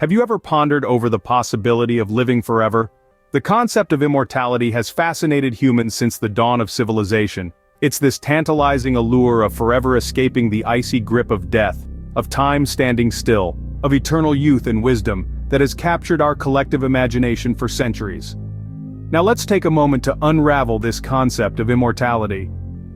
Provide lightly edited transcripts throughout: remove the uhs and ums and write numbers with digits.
Have you ever pondered over the possibility of living forever? The concept of immortality has fascinated humans since the dawn of civilization. It's this tantalizing allure of forever escaping the icy grip of death, of time standing still, of eternal youth and wisdom, that has captured our collective imagination for centuries. Now let's take a moment to unravel this concept of immortality.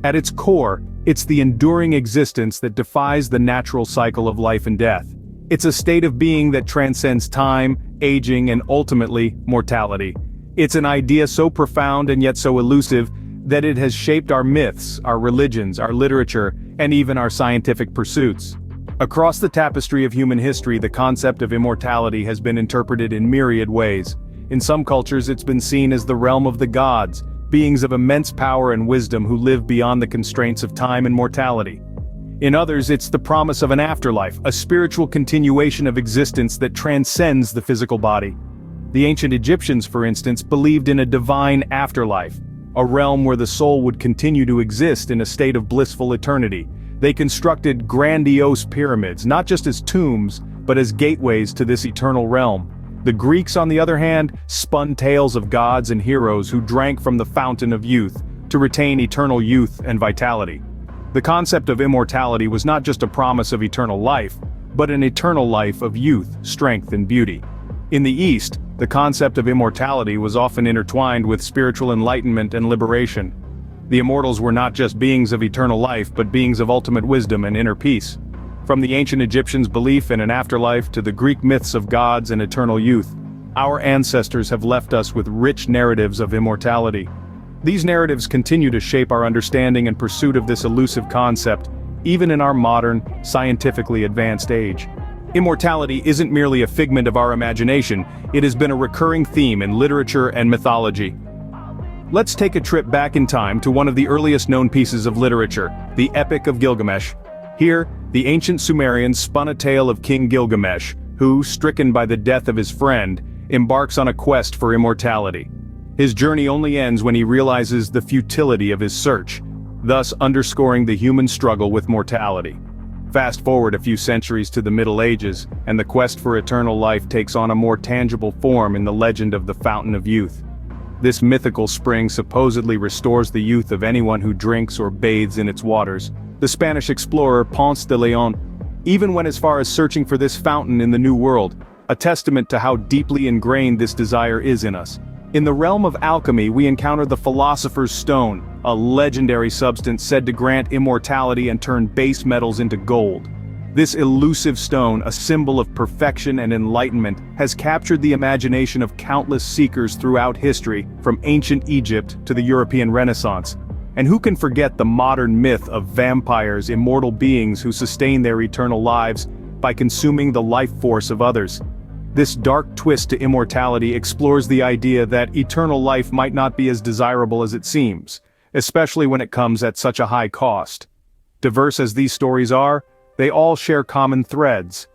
At its core, it's the enduring existence that defies the natural cycle of life and death. It's a state of being that transcends time, aging, and ultimately, mortality. It's an idea so profound and yet so elusive that it has shaped our myths, our religions, our literature, and even our scientific pursuits. Across the tapestry of human history, the concept of immortality has been interpreted in myriad ways. In some cultures, it's been seen as the realm of the gods, beings of immense power and wisdom who live beyond the constraints of time and mortality. In others, it's the promise of an afterlife, a spiritual continuation of existence that transcends the physical body. The ancient Egyptians, for instance, believed in a divine afterlife, a realm where the soul would continue to exist in a state of blissful eternity. They constructed grandiose pyramids, not just as tombs, but as gateways to this eternal realm. The Greeks, on the other hand, spun tales of gods and heroes who drank from the fountain of youth, to retain eternal youth and vitality. The concept of immortality was not just a promise of eternal life, but an eternal life of youth, strength, and beauty. In the East, the concept of immortality was often intertwined with spiritual enlightenment and liberation. The immortals were not just beings of eternal life, but beings of ultimate wisdom and inner peace. From the ancient Egyptians' belief in an afterlife to the Greek myths of gods and eternal youth, our ancestors have left us with rich narratives of immortality. These narratives continue to shape our understanding and pursuit of this elusive concept, even in our modern, scientifically advanced age. Immortality isn't merely a figment of our imagination, it has been a recurring theme in literature and mythology. Let's take a trip back in time to one of the earliest known pieces of literature, the Epic of Gilgamesh. Here, the ancient Sumerians spun a tale of King Gilgamesh, who, stricken by the death of his friend, embarks on a quest for immortality. His journey only ends when he realizes the futility of his search, thus underscoring the human struggle with mortality. Fast forward a few centuries to the Middle Ages, and the quest for eternal life takes on a more tangible form in the legend of the Fountain of Youth. This mythical spring supposedly restores the youth of anyone who drinks or bathes in its waters. The Spanish explorer Ponce de Leon even went as far as searching for this fountain in the New World, a testament to how deeply ingrained this desire is in us. In the realm of alchemy, we encounter the Philosopher's Stone, a legendary substance said to grant immortality and turn base metals into gold. This elusive stone, a symbol of perfection and enlightenment, has captured the imagination of countless seekers throughout history, from ancient Egypt to the European Renaissance. And who can forget the modern myth of vampires, immortal beings who sustain their eternal lives by consuming the life force of others? This dark twist to immortality explores the idea that eternal life might not be as desirable as it seems, especially when it comes at such a high cost. Diverse as these stories are, they all share common threads.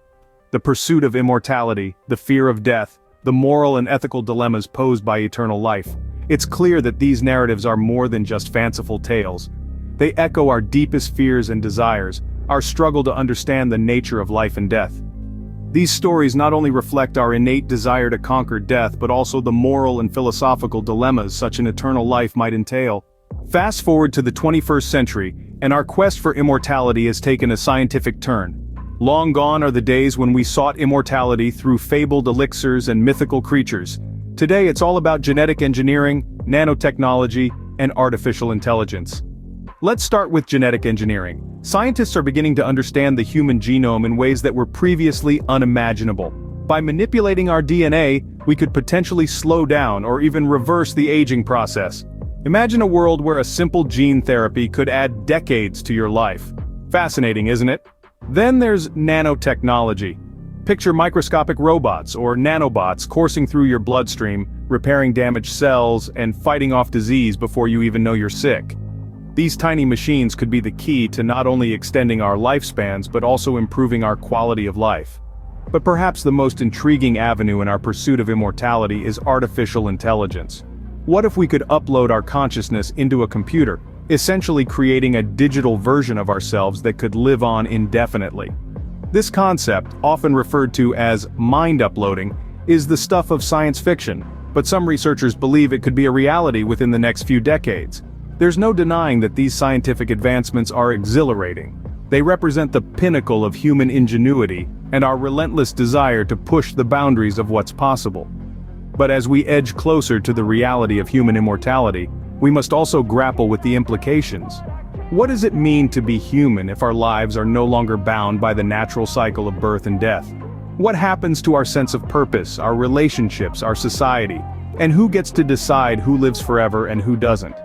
The pursuit of immortality, the fear of death, the moral and ethical dilemmas posed by eternal life. It's clear that these narratives are more than just fanciful tales. They echo our deepest fears and desires, our struggle to understand the nature of life and death. These stories not only reflect our innate desire to conquer death, but also the moral and philosophical dilemmas such an eternal life might entail. Fast forward to the 21st century, and our quest for immortality has taken a scientific turn. Long gone are the days when we sought immortality through fabled elixirs and mythical creatures. Today it's all about genetic engineering, nanotechnology, and artificial intelligence. Let's start with genetic engineering. Scientists are beginning to understand the human genome in ways that were previously unimaginable. By manipulating our DNA, we could potentially slow down or even reverse the aging process. Imagine a world where a simple gene therapy could add decades to your life. Fascinating, isn't it? Then there's nanotechnology. Picture microscopic robots or nanobots coursing through your bloodstream, repairing damaged cells and fighting off disease before you even know you're sick. These tiny machines could be the key to not only extending our lifespans but also improving our quality of life. But perhaps the most intriguing avenue in our pursuit of immortality is artificial intelligence. What if we could upload our consciousness into a computer, essentially creating a digital version of ourselves that could live on indefinitely? This concept, often referred to as mind uploading, is the stuff of science fiction, but some researchers believe it could be a reality within the next few decades. There's no denying that these scientific advancements are exhilarating. They represent the pinnacle of human ingenuity and our relentless desire to push the boundaries of what's possible. But as we edge closer to the reality of human immortality, we must also grapple with the implications. What does it mean to be human if our lives are no longer bound by the natural cycle of birth and death? What happens to our sense of purpose, our relationships, our society? And who gets to decide who lives forever and who doesn't?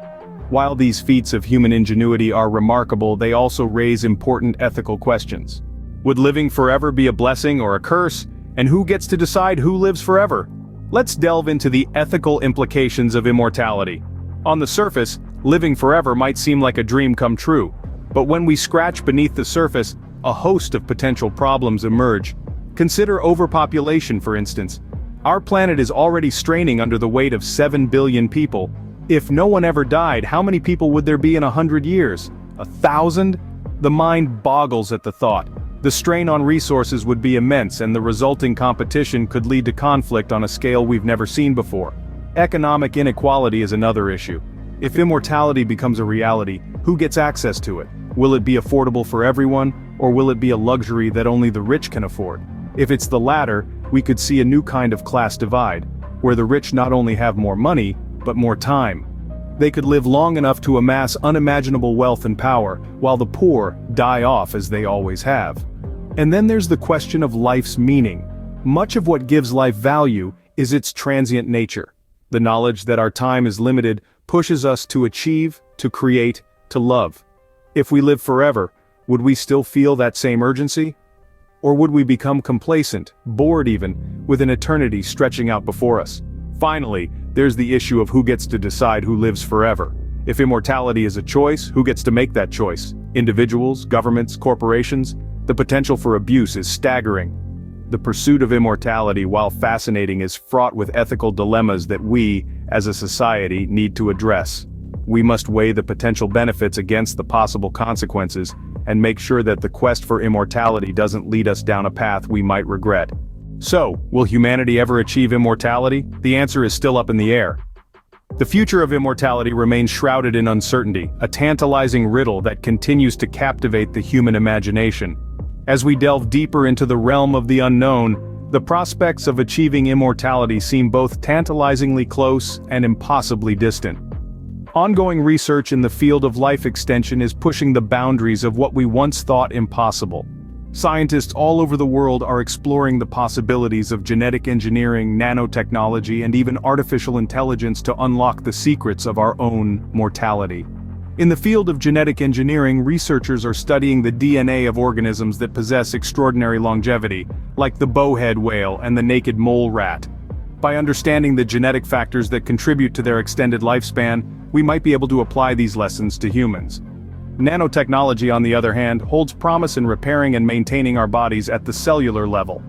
While these feats of human ingenuity are remarkable, they also raise important ethical questions. Would living forever be a blessing or a curse? And who gets to decide who lives forever? Let's delve into the ethical implications of immortality. On the surface, living forever might seem like a dream come true, but when we scratch beneath the surface, a host of potential problems emerge. Consider overpopulation, for instance. Our planet is already straining under the weight of 7 billion people. If no one ever died, how many people would there be in 100 years? 1,000? The mind boggles at the thought. The strain on resources would be immense, and the resulting competition could lead to conflict on a scale we've never seen before. Economic inequality is another issue. If immortality becomes a reality, who gets access to it? Will it be affordable for everyone, or will it be a luxury that only the rich can afford? If it's the latter, we could see a new kind of class divide, where the rich not only have more money, but more time. They could live long enough to amass unimaginable wealth and power, while the poor die off as they always have. And then there's the question of life's meaning. Much of what gives life value is its transient nature. The knowledge that our time is limited pushes us to achieve, to create, to love. If we live forever, would we still feel that same urgency? Or would we become complacent, bored even, with an eternity stretching out before us? Finally, there's the issue of who gets to decide who lives forever. If immortality is a choice, who gets to make that choice? Individuals, governments, corporations? The potential for abuse is staggering. The pursuit of immortality, while fascinating, is fraught with ethical dilemmas that we, as a society, need to address. We must weigh the potential benefits against the possible consequences, and make sure that the quest for immortality doesn't lead us down a path we might regret. So, will humanity ever achieve immortality? The answer is still up in the air. The future of immortality remains shrouded in uncertainty, a tantalizing riddle that continues to captivate the human imagination. As we delve deeper into the realm of the unknown, the prospects of achieving immortality seem both tantalizingly close and impossibly distant. Ongoing research in the field of life extension is pushing the boundaries of what we once thought impossible. Scientists all over the world are exploring the possibilities of genetic engineering, nanotechnology, and even artificial intelligence to unlock the secrets of our own mortality. In the field of genetic engineering, researchers are studying the DNA of organisms that possess extraordinary longevity, like the bowhead whale and the naked mole rat. By understanding the genetic factors that contribute to their extended lifespan, we might be able to apply these lessons to humans. Nanotechnology, on the other hand, holds promise in repairing and maintaining our bodies at the cellular level.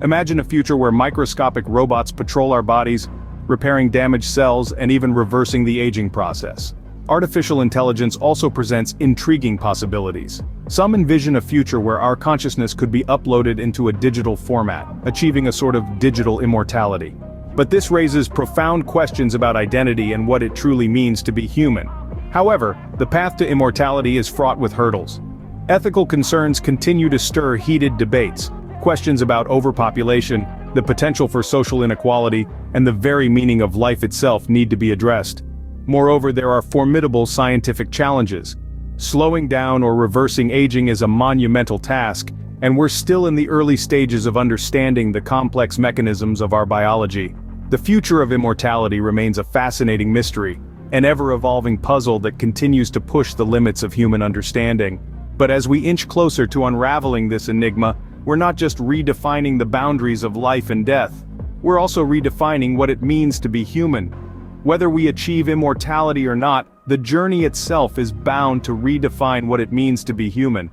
Imagine a future where microscopic robots patrol our bodies, repairing damaged cells and even reversing the aging process. Artificial intelligence also presents intriguing possibilities. Some envision a future where our consciousness could be uploaded into a digital format, achieving a sort of digital immortality. But this raises profound questions about identity and what it truly means to be human. However, the path to immortality is fraught with hurdles. Ethical concerns continue to stir heated debates. Questions about overpopulation, the potential for social inequality, and the very meaning of life itself need to be addressed. Moreover, there are formidable scientific challenges. Slowing down or reversing aging is a monumental task, and we're still in the early stages of understanding the complex mechanisms of our biology. The future of immortality remains a fascinating mystery, an ever-evolving puzzle that continues to push the limits of human understanding. But as we inch closer to unraveling this enigma, we're not just redefining the boundaries of life and death, we're also redefining what it means to be human. Whether we achieve immortality or not, the journey itself is bound to redefine what it means to be human.